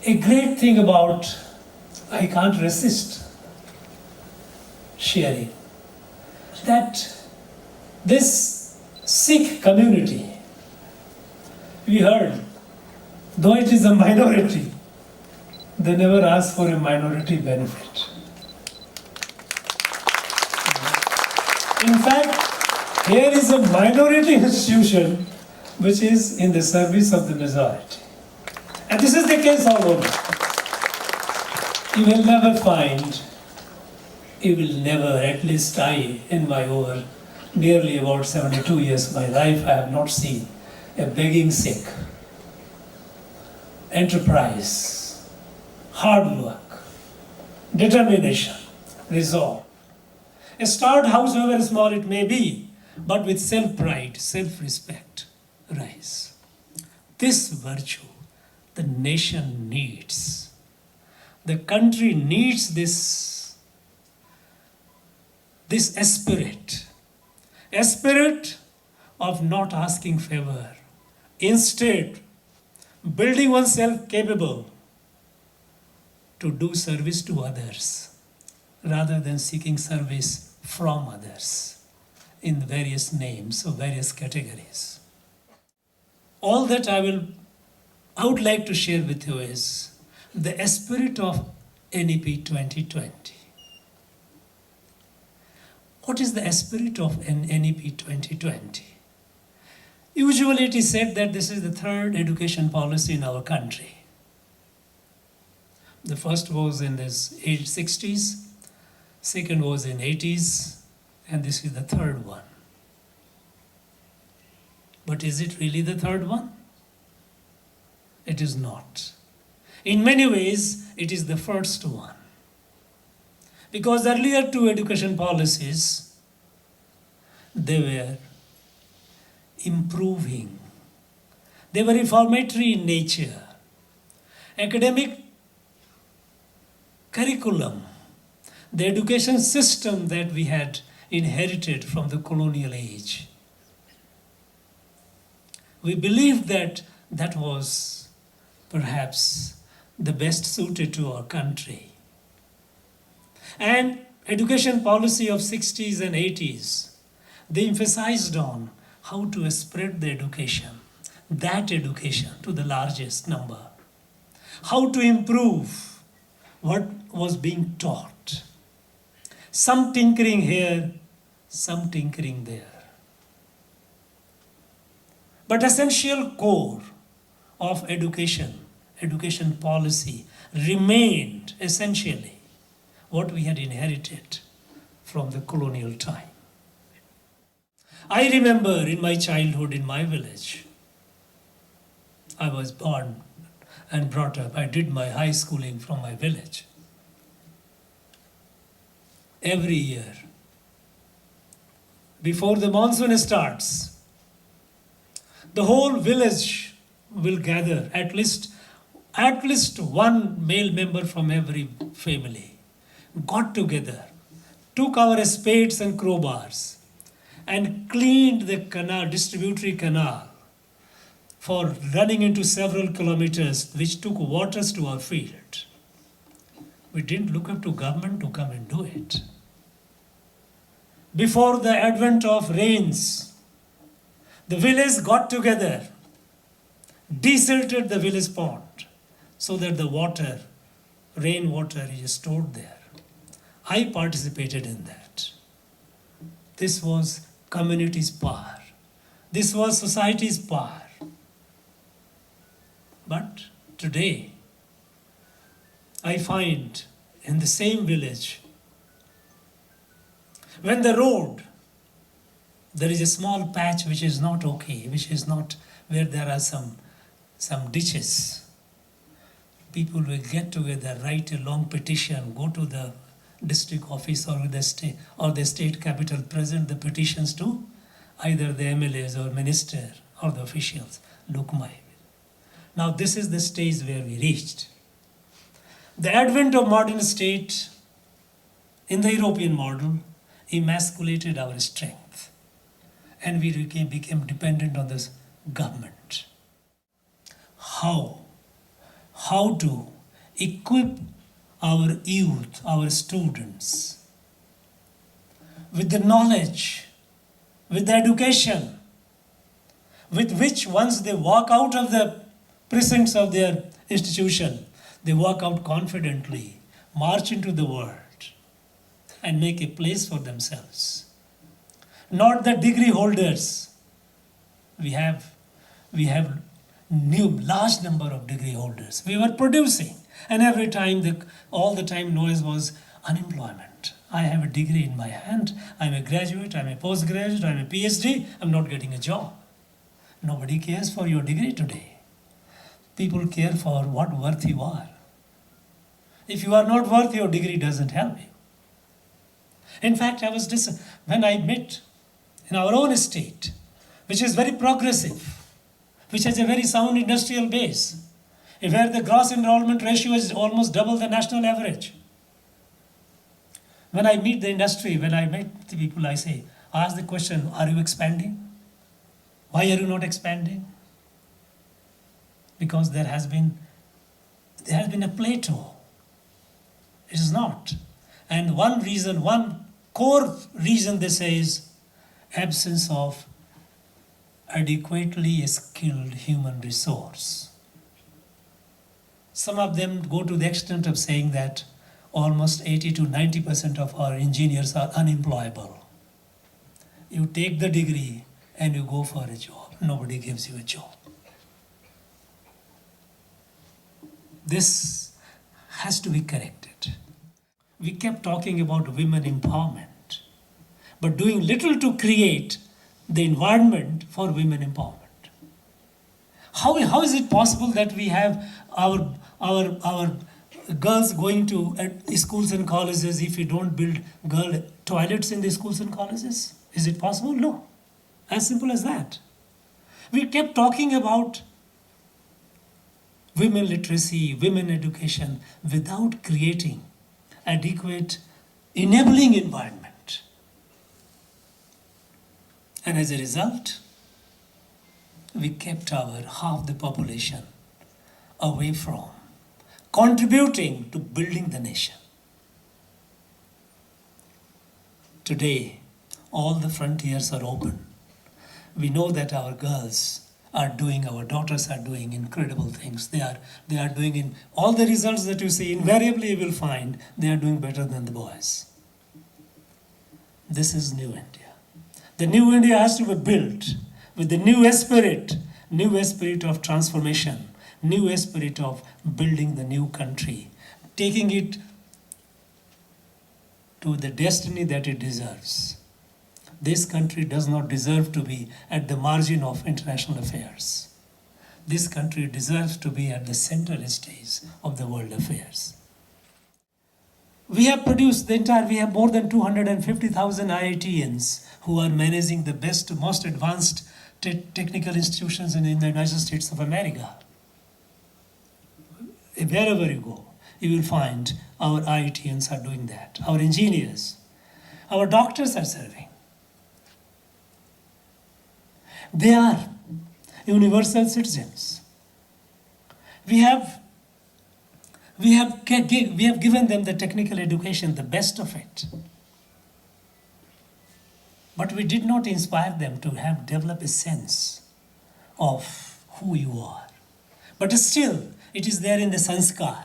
A great thing about, I can't resist sharing, that this Sikh community, we heard, though it is a minority, they never ask for a minority benefit. In fact, here is a minority institution which is in the service of the majority. And this is the case all over. You will never find, at least I, in my over nearly about 72 years of my life, I have not seen a begging Sikh. Enterprise, hard work, determination, resolve. A starved house, however small it may be, but with self-pride, self-respect, rise. This virtue the nation needs. The country needs this spirit. A spirit of not asking favor. Instead, building oneself capable to do service to others rather than seeking service from others in various names or various categories. All that I would like to share with you is the spirit of NEP 2020. What is the spirit of NEP 2020? Usually it is said that this is the third education policy in our country. The first was in the 60s, second was in 80s, and this is the third one. But is it really the third one? It is not. In many ways, it is the first one. Because the earlier two education policies, they were improving. They were reformatory in nature. Academic curriculum, the education system that we had inherited from the colonial age. We believed that that was perhaps the best suited to our country. And education policy of 60s and 80s, they emphasized on how to spread the education, that education to the largest number. How to improve what was being taught. Some tinkering here, some tinkering there. But essential core of education policy remained essentially what we had inherited from the colonial time. I remember in my childhood in my village, I was born and brought up. I did my high schooling from my village. Every year, before the monsoon starts, the whole village will gather, at least one male member from every family, got together, took our spades and crowbars, and cleaned the canal, distributary canal, for running into several kilometers, which took waters to our field. We didn't look up to government to come and do it. Before the advent of rains, the village got together, desilted the village pond, so that the rainwater is stored there. I participated in that. This was community's power. This was society's power. But today, I find in the same village, when the road, there is a small patch which is not okay, which is not where there are some ditches. People will get together, write a long petition, go to the district office or the state capital, present the petitions to either the MLAs or minister or the officials. Look my way. Now this is the stage where we reached. The advent of modern state in the European model emasculated our strength, and we became dependent on this government. How to equip our youth, our students, with the knowledge, with the education, with which once they walk out of the precincts of their institution, they walk out confidently, march into the world, and make a place for themselves. Not the degree holders. We have large number of degree holders. We were producing, and every time all the time noise was unemployment. I have a degree in my hand. I'm a graduate. I'm a postgraduate. I'm a PhD. I'm not getting a job. Nobody cares for your degree today. People care for what worth you are. If you are not worth, your degree doesn't help you. In fact, when I met in our own state, which is very progressive, which has a very sound industrial base, where the gross enrollment ratio is almost double the national average. When I meet the industry, when I meet the people, I ask the question, are you expanding? Why are you not expanding? Because there has been a plateau. It is not. And one core reason they say is absence of adequately skilled human resource. Some of them go to the extent of saying that almost 80 to 90% of our engineers are unemployable. You take the degree and you go for a job. Nobody gives you a job. This has to be corrected. We kept talking about women empowerment, but doing little to create the environment for women empowerment. How is it possible that we have our girls going to schools and colleges if we don't build girl toilets in the schools and colleges? Is it possible? No. As simple as that. We kept talking about women literacy, women education, without creating adequate enabling environment. And as a result, we kept our half the population away from contributing to building the nation. Today, all the frontiers are open. We know that our daughters are doing incredible things. They are doing in all the results that you see, invariably you will find they are doing better than the boys. This is New India. The New India has to be built with the new spirit of transformation, new spirit of building the new country, taking it to the destiny that it deserves. This country does not deserve to be at the margin of international affairs. This country deserves to be at the center stage of the world affairs. We have more than 250,000 IITians who are managing the best, most advanced technical institutions in the United States of America. Wherever you go, you will find our IITians are doing that. Our engineers, our doctors are serving. They are universal citizens. We have given them the technical education, the best of it. But we did not inspire them to develop a sense of who you are. But still, it is there in the sanskar.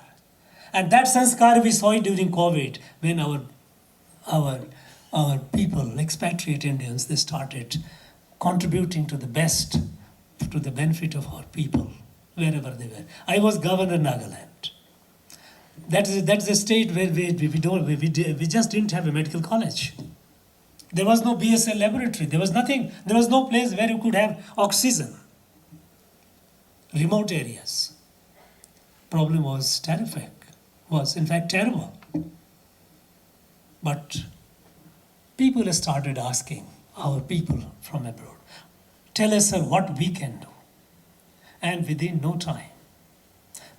And that sanskar we saw it during COVID when our people, expatriate Indians, they started contributing to the best, to the benefit of our people, wherever they were. I was governor Nagaland. That's a state where we just didn't have a medical college. There was no BSL laboratory. There was nothing. There was no place where you could have oxygen. Remote areas. Problem was terrific. Was in fact terrible. But people started asking our people from abroad, tell us, sir, what we can do. And within no time,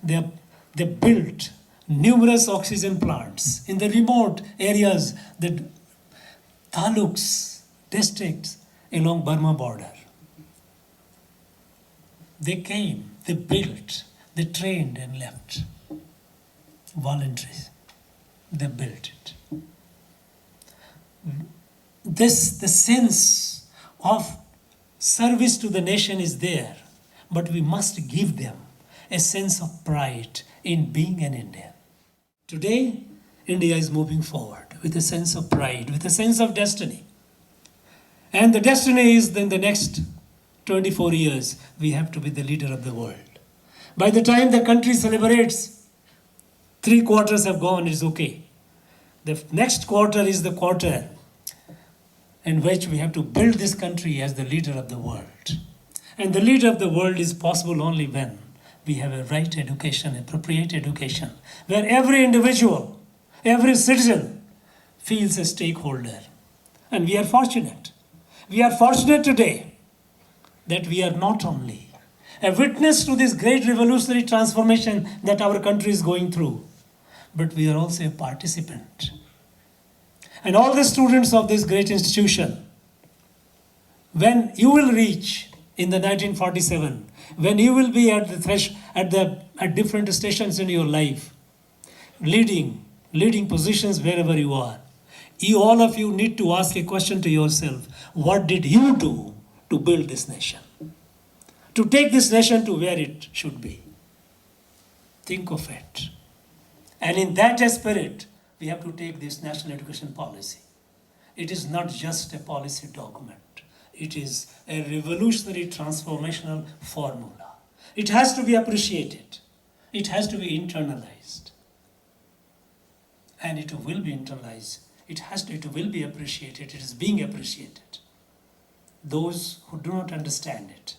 they built numerous oxygen plants in the remote areas, the taluks, districts along Burma border. They came, they built, they trained and left. voluntary. They built it. The sense of service to the nation is there, but we must give them a sense of pride in being an Indian. Today, India is moving forward with a sense of pride, with a sense of destiny. And the destiny is in the next 24 years, we have to be the leader of the world. By the time the country celebrates, 3 quarters have gone, it's okay. The next quarter is the quarter in which we have to build this country as the leader of the world. And the leader of the world is possible only when we have a right education, appropriate education, where every individual, every citizen feels a stakeholder. And we are fortunate. We are fortunate today that we are not only a witness to this great revolutionary transformation that our country is going through, but we are also a participant. And all the students of this great institution, when you will reach in the 1947, when you will be at different stations in your life, leading positions wherever you are, all of you need to ask a question to yourself: what did you do to build this nation? To take this nation to where it should be. Think of it. And in that spirit, we have to take this national education policy. It is not just a policy document. It is a revolutionary transformational formula. It has to be appreciated. It has to be internalized. And it will be internalized. It will be appreciated. It is being appreciated. Those who do not understand it,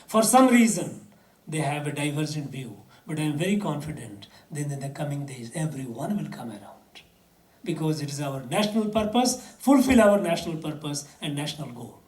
for some reason, they have a divergent view. But I am very confident that in the coming days, everyone will come around. Because it is our national purpose, fulfill our national purpose and national goal.